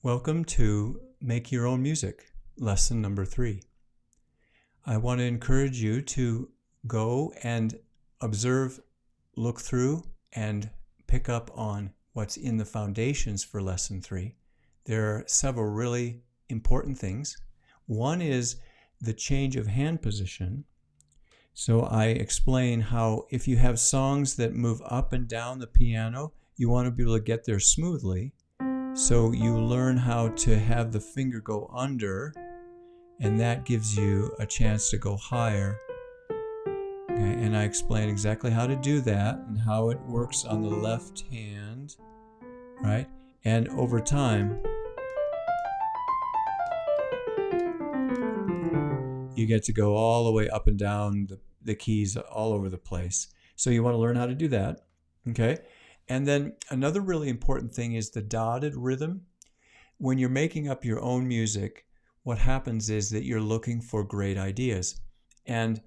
Welcome to Make Your Own Music, lesson number 3. I want to encourage you to go and observe, look through, and pick up on what's in the foundations for lesson 3. There are several really important things. One is the change of hand position. So I explain how if you have songs that move up and down the piano, you want to be able to get there smoothly. So you learn how to have the finger go under, and that gives you a chance to go higher. Okay, and I explain exactly how to do that and how it works on the left hand, right? And over time, you get to go all the way up and down the keys all over the place. So you want to learn how to do that, okay? And then another really important thing is the dotted rhythm. When you're making up your own music, what happens is that you're looking for great ideas. And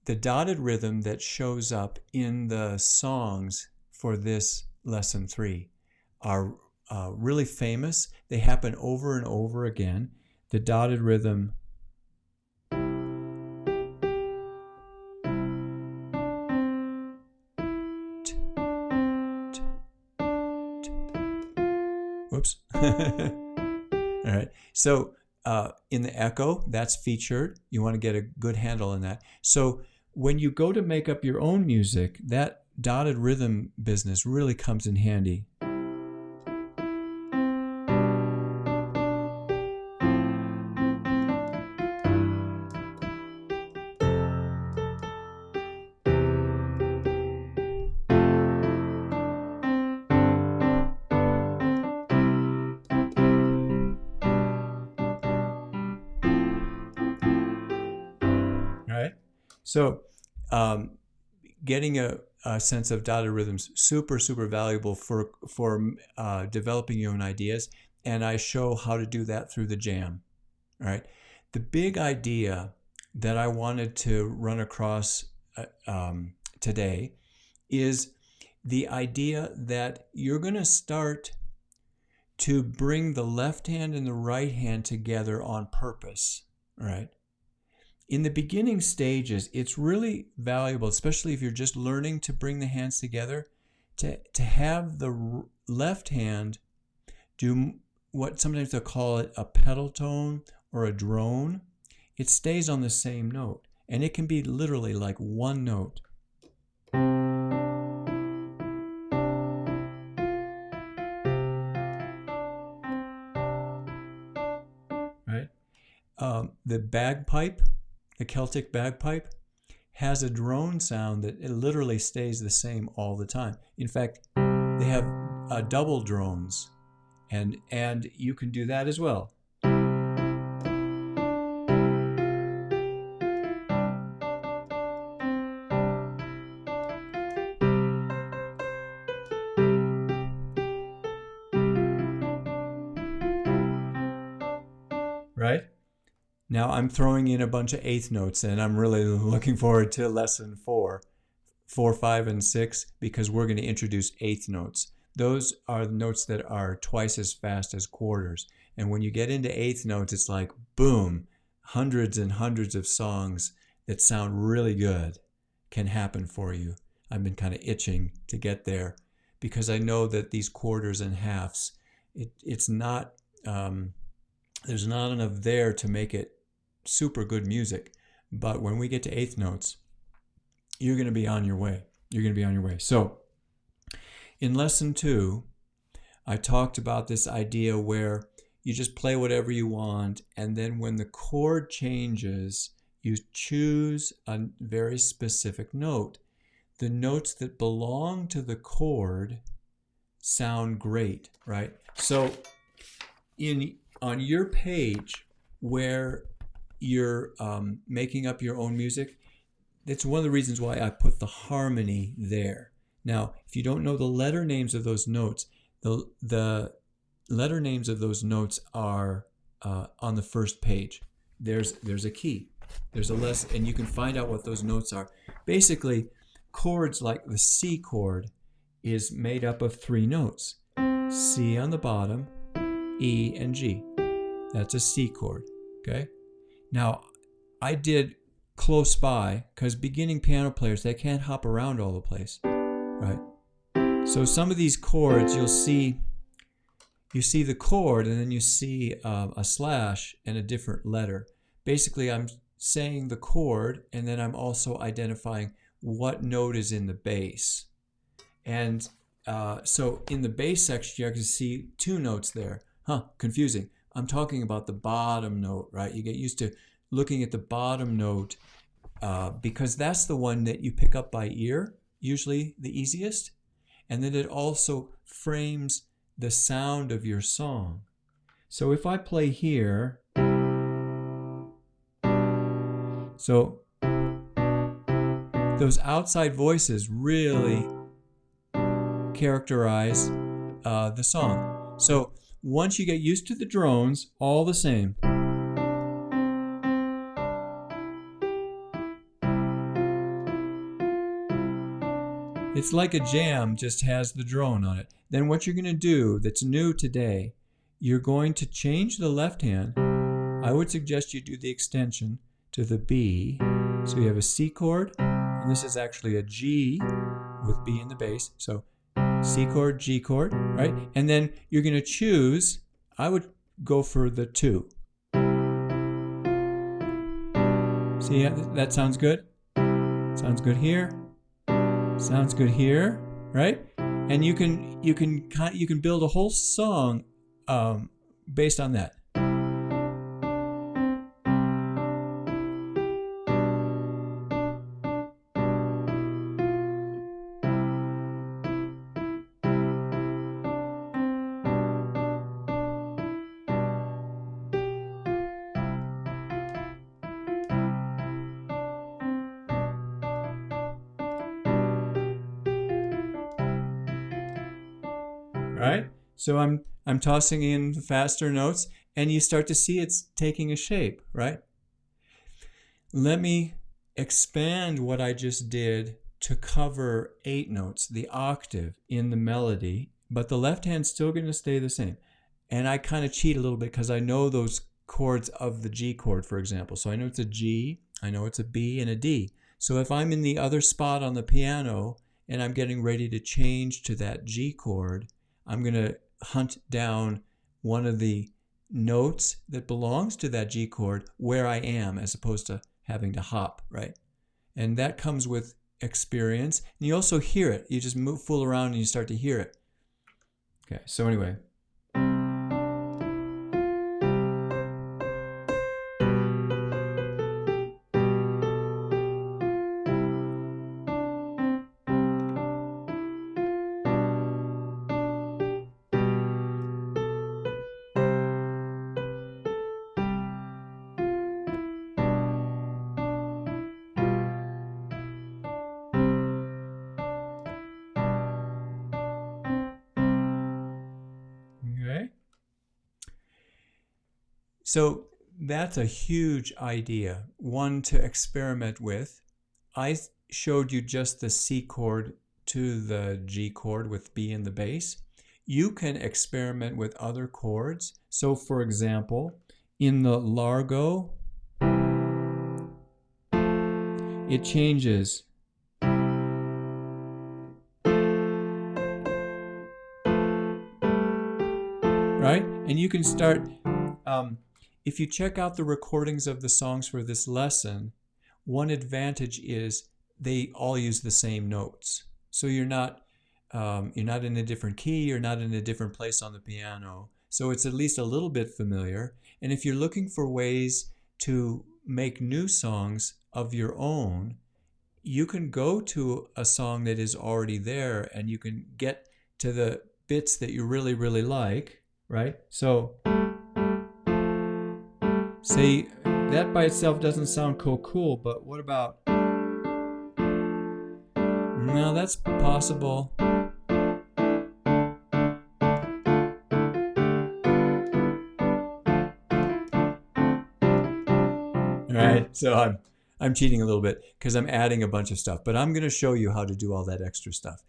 the dotted rhythm that shows up in the songs for this lesson 3 are really famous. They happen over and over again. The dotted rhythm Whoops. All right. So in the echo, that's featured. You want to get a good handle on that. So when you go to make up your own music, that dotted rhythm business really comes in handy. So getting a sense of dotted rhythms, super valuable for developing your own ideas. And I show how to do that through the jam. All right. The big idea that I wanted to run across today is the idea that you're going to start to bring the left hand and the right hand together on purpose. All right. In the beginning stages, it's really valuable, especially if you're just learning to bring the hands together, to have the left hand do what sometimes they'll call it a pedal tone or a drone. It stays on the same note, and it can be literally like one note. Right? The bagpipe, the Celtic bagpipe, has a drone sound that it literally stays the same all the time. In fact, they have double drones, and you can do that as well. Right? Now I'm throwing in a bunch of eighth notes, and I'm really looking forward to lesson 4, 5, and 6, because we're going to introduce eighth notes. Those are notes that are twice as fast as quarters. And when you get into eighth notes, it's like, boom, hundreds and hundreds of songs that sound really good can happen for you. I've been kind of itching to get there because I know that these quarters and halves, it's not, there's not enough there to make it super good music. But when we get to eighth notes, you're going to be on your way. You're going to be on your way. So in lesson 2, I talked about this idea where you just play whatever you want, and then when the chord changes, you choose a very specific note. The notes that belong to the chord sound great, right? So on your page where you're making up your own music, that's one of the reasons why I put the harmony there. Now, if you don't know the letter names of those notes, the letter names of those notes are on the first page. There's a key. There's a lesson, and you can find out what those notes are. Basically, chords like the C chord is made up of 3 notes. C on the bottom, E, and G. That's a C chord, okay? Now, I did close by because beginning piano players, they can't hop around all the place, right? So some of these chords, you see the chord and then you see a slash and a different letter. Basically, I'm saying the chord and then I'm also identifying what note is in the bass. And so in the bass section, you can see two notes there. Confusing. I'm talking about the bottom note, right? You get used to looking at the bottom note because that's the one that you pick up by ear, usually the easiest. And then it also frames the sound of your song. So if I play here, so those outside voices really characterize the song. So once you get used to the drones, all the same. It's like a jam, just has the drone on it. Then what you're going to do that's new today, you're going to change the left hand. I would suggest you do the extension to the B. So you have a C chord, and this is actually a G with B in the bass. So C chord, G chord, right? And then you're going to choose, I would go for the 2. See, that sounds good? Sounds good here. Sounds good here, right? And you can build a whole song based on that. Right? So I'm tossing in faster notes and you start to see it's taking a shape, right? Let me expand what I just did to cover 8 notes, the octave in the melody, but the left hand's still going to stay the same. And I kind of cheat a little bit because I know those chords of the G chord, for example. So I know it's a G, I know it's a B and a D. So if I'm in the other spot on the piano and I'm getting ready to change to that G chord, I'm going to hunt down one of the notes that belongs to that G chord where I am as opposed to having to hop, right? And that comes with experience. And you also hear it. You just fool around and you start to hear it. Okay, so anyway. So that's a huge idea, one to experiment with. I showed you just the C chord to the G chord with B in the bass. You can experiment with other chords. So for example, in the Largo, it changes. Right? And you can start... if you check out the recordings of the songs for this lesson, one advantage is they all use the same notes. So you're not in a different key, you're not in a different place on the piano. So it's at least a little bit familiar. And if you're looking for ways to make new songs of your own, you can go to a song that is already there and you can get to the bits that you really, really like, right? So... see, that by itself doesn't sound cool, but what about... no, that's possible. All right, so I'm cheating a little bit because I'm adding a bunch of stuff, but I'm going to show you how to do all that extra stuff.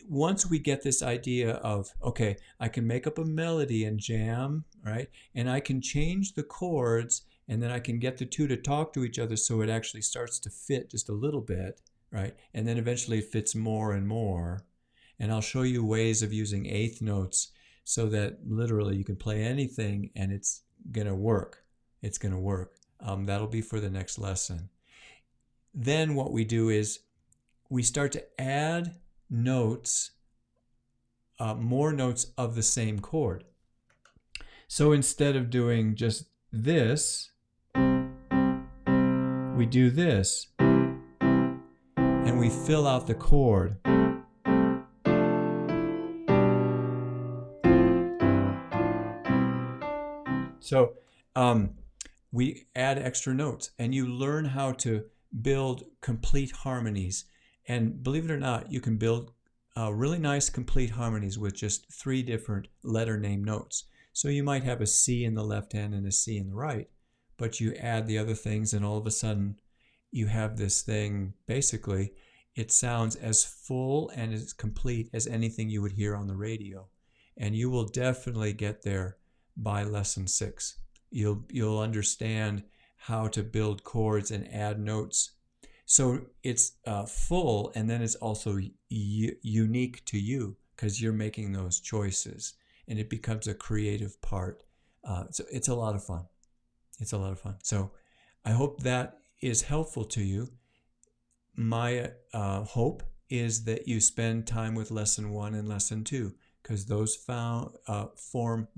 once we get this idea of, okay, I can make up a melody and jam, right? And I can change the chords, and then I can get the two to talk to each other so it actually starts to fit just a little bit, right? And then eventually it fits more and more. And I'll show you ways of using eighth notes so that literally you can play anything and it's going to work. It's going to work. That'll be for the next lesson. Then what we do is we start to add notes, more notes of the same chord. So instead of doing just this, we do this, and we fill out the chord. So we add extra notes, and you learn how to build complete harmonies. And believe it or not, you can build really nice complete harmonies with just 3 different letter name notes. So you might have a C in the left hand and a C in the right, but you add the other things, and all of a sudden you have this thing. Basically, it sounds as full and as complete as anything you would hear on the radio. And you will definitely get there by lesson 6. You'll understand how to build chords and add notes. So it's full, and then it's also unique to you because you're making those choices, and it becomes a creative part. So it's a lot of fun. It's a lot of fun. So I hope that is helpful to you. My hope is that you spend time with lesson 1 and lesson 2, because those form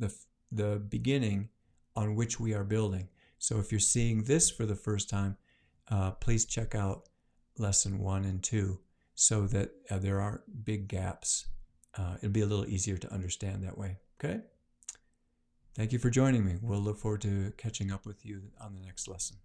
the beginning on which we are building. So if you're seeing this for the first time, please check out lesson 1 and 2 so that there aren't big gaps. It'll be a little easier to understand that way. Okay? Thank you for joining me. We'll look forward to catching up with you on the next lesson.